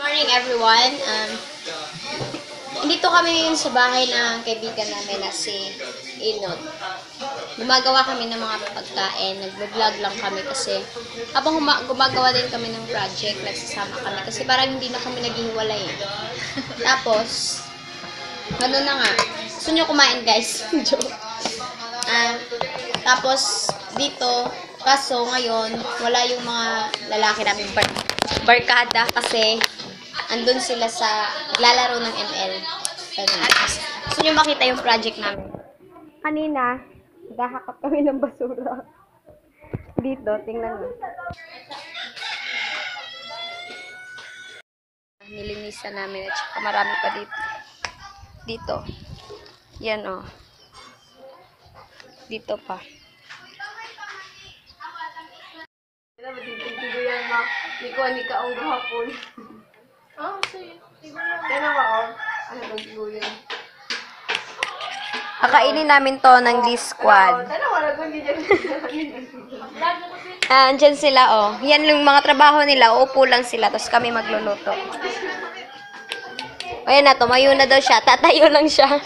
Morning everyone. Dito kami ngayon sa bahay ng kaibigan namin na si Inod. Gumagawa kami ng mga pagkain. Nag-vlog lang kami kasi habang gumagawa din kami ng project, nagsasama kami kasi parang hindi na kami naghihiwalay. Tapos, gano'n na nga. Gusto nyo kumain guys? Joke. Tapos, dito, kaso ngayon, wala yung mga lalaki namin barkada kasi andun sila sa naglalaro ng ML. Gusto nyo makita yung project namin. Kanina, nagahakap kami ng basura. Dito, tingnan mo. Nilinisan namin at saka marami pa dito. Dito. Yan o. Dito pa. Hindi ka ang gahapon. Sige. Kaya ba o? Ano ba yan? Kakainin namin to ng D-Squad. Andyan sila oh. Yan yung mga trabaho nila. Uupo lang sila. Tapos kami magluluto. Ayan na, tumayo na daw siya. Tatayo lang siya.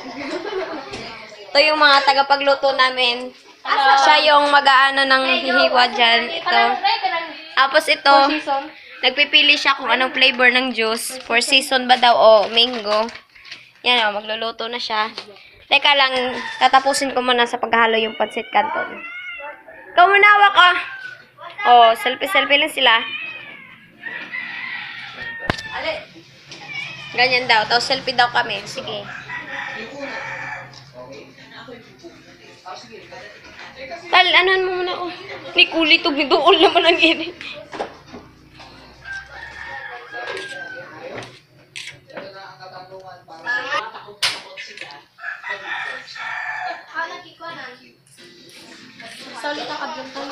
Ito yung mga tagapagluto namin. Siya yung mag-aano ng hihiwa dyan. Ito. Tapos ito, nagpipili siya kung anong flavor ng juice. 4 season ba daw o mango. Yan o, magluluto na siya. Teka lang, tatapusin ko muna sa paghalo yung pancit canton. Ikaw muna, hawak ka. Oh, selfie-selfie lang sila. Ganyan daw. Tapos selfie daw kami. Sige. Tal, anuhan mo muna ako. Ni kulitog ni dool naman ang gini. Salita ka dyan, Tal.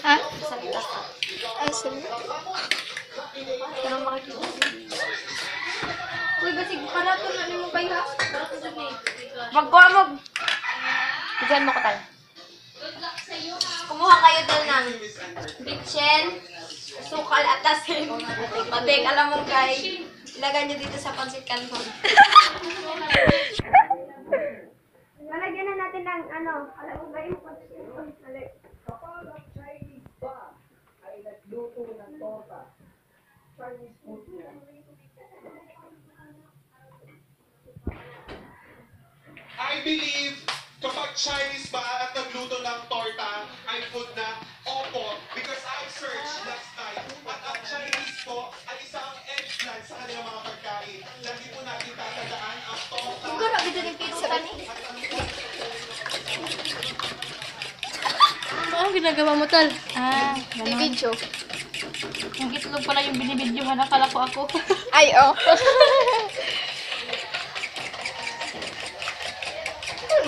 Ha? Salita ka. Ay, sige. Parang makikita. Uy, basig, parato na mo kayo ha? Magkuha. Bigyan mo ko, Tal. Kumuha kayo doon ng bitchen, sukal at asin. Pabig, alam mo guys, ilagay nyo dito sa pancit canton. Lalagyan na natin ng ano, alam mo ba yung pancit canton? I believe kapag Chinese ba at nagluto ng torta ay food na opo because I searched last night at ang Chinese po ay isang eggplant sa kanilang mga pagkain. Lagi po natin tatandaan ang torta. Siguro, dito din pizza ka ni. Ano ginagawa mo, Tal? Video. Yung itlog pala yung binibidyohan. Akala ko ako. Ay, oh.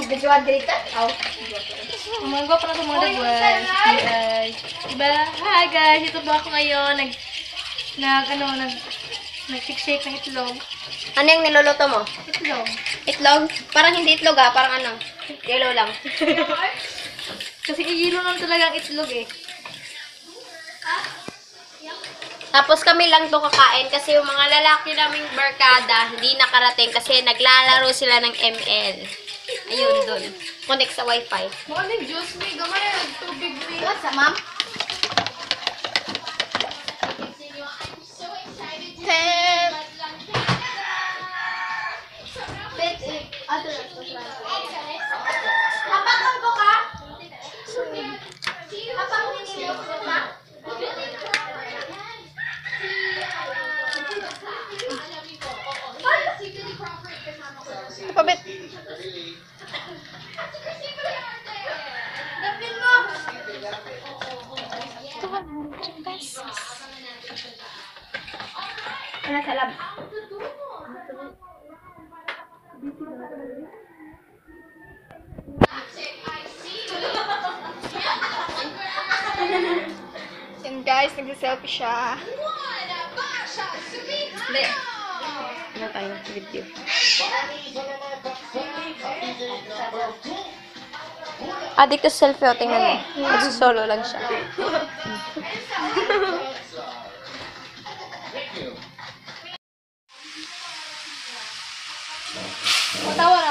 Videoan dito? Oh. Umanggo pala sa mga dagwan. Guys. Diba? Hi guys! Ito ba ako ngayon? Nag-shake ng itlog. Ano yung niluluto mo? Itlog. Itlog? Parang hindi itlog ah, parang ano? Yellow lang. Kasi iyilo lang talaga ang itlog eh. Tapos kami lang to kakain kasi yung mga lalaki naming barkada hindi nakarating kasi naglalaro sila ng ML. Ayun doon. Connect sa wifi. Morning juice me. Gamay ang tubig me. What's up, ma'am? Hapakan ko ka? Hapakan ninyo ko ka? Kapabit. Dapin mo! 200 pesos. Ano sa lab? And guys, nag-selfie siya. Hindi. Ano tayo? Video. Addict to selfie, o. Tingnan mo. Nagsusolo lang siya.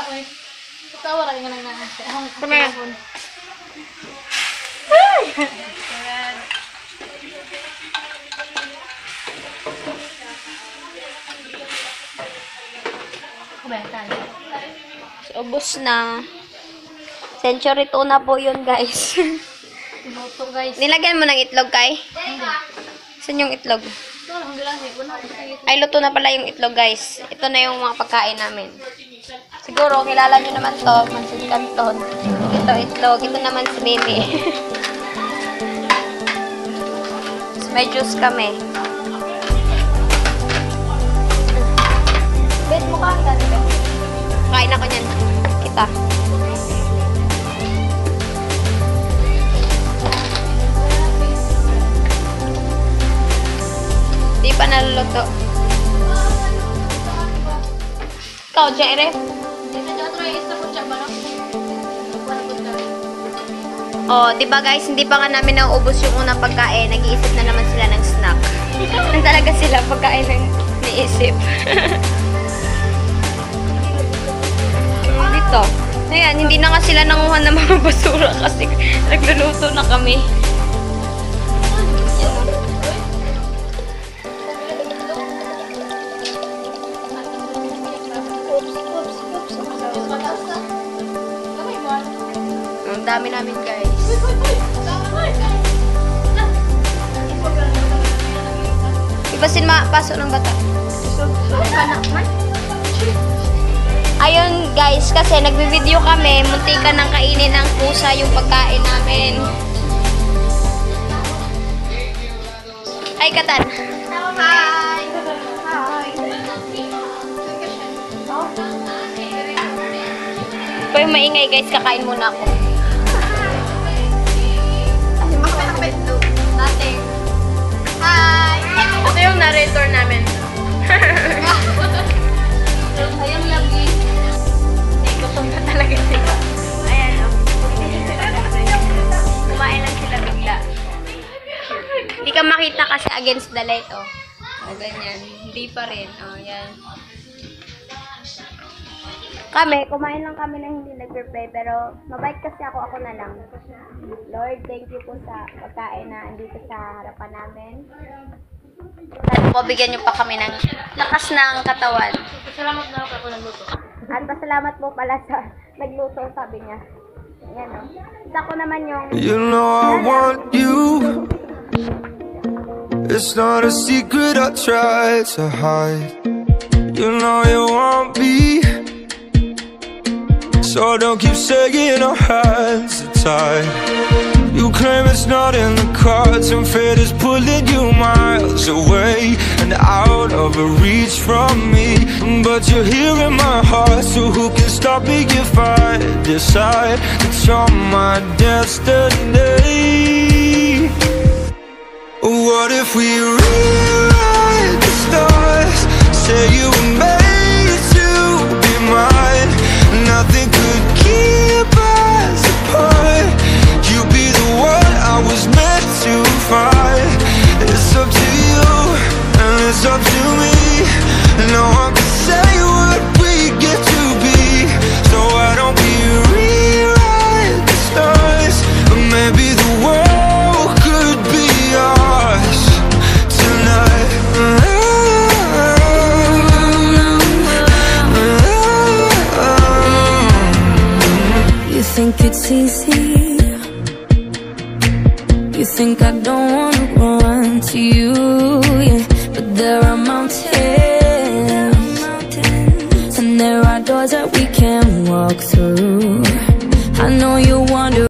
oy. Tawa ra nga na. Come here. Kubentan. Ubus na. Century tuna po yun, guys. Luto guys. Nilagyan mo ng itlog, Kai? Saan yung itlog? Ito, alhamdulillah. Ay, luto na pala yung itlog, guys. Ito na yung mga pagkain namin. Siguro, kilala nyo naman to. Mansit Canton. Ito, itlog. Ito naman si Mimi. May juice kami. Bet mo ka. Kain ako niyan. Kita. Di pa naluluto. Ikaw, Jere? Oh, di ba guys, hindi pa nga namin nauubos yung unang pagkain. Nag-iisip na naman sila ng snack. Nang talaga sila pagkain ng niisip. Dito. Ayan, hindi na nga sila nanguha ng mga basura kasi nagluluto na kami. Ang dami namin, guys. Ibasin paso ng bata. Ayun, guys, kasi nagbi-video kami, muntikan ng kainin ng pusa yung pagkain namin. Hi, Katan. Hi. Hi. Ito yung maingay, guys. Kakain muna ako. Nothing. Hi! Ito yung narrator namin. Ayun lagi. Gutom na talaga sila. Ayan, o. Kumain lang sila bigla. Hindi ka makita kasi against the light, o. O, ganyan. Hindi pa rin. O, yan. Kami, kumain lang kami na hindi nag-prepare, pero mabait kasi ako na lang. Lord, thank you po sa pagkain na andito sa harapan namin. Sana po bigyan niyo pa kami ng lakas ng katawan. Salamat na ako nagluto. At pasalamat po pala sa nagluto, sabi niya. Yan o. Isa ko naman yung... You know I want you. It's not a secret I try to hide. You know you want me. So don't keep saying our hands are tied. You claim it's not in the cards, and fate is pulling you miles away and out of reach from me. But you're here in my heart, so who can stop me if I decide that you're my destiny? What if we rewrite the stars? Say you were made to be mine. Nothing could keep us apart. You be the one I was meant to find. It's up to you and it's up to me. No one can say what we get to be. So why don't we rewrite the stars? Or maybe the world could be ours tonight. You think it's easy? You think I don't wanna run to you, yeah. But there are mountains, and there are doors that we can walk through. I know you wonder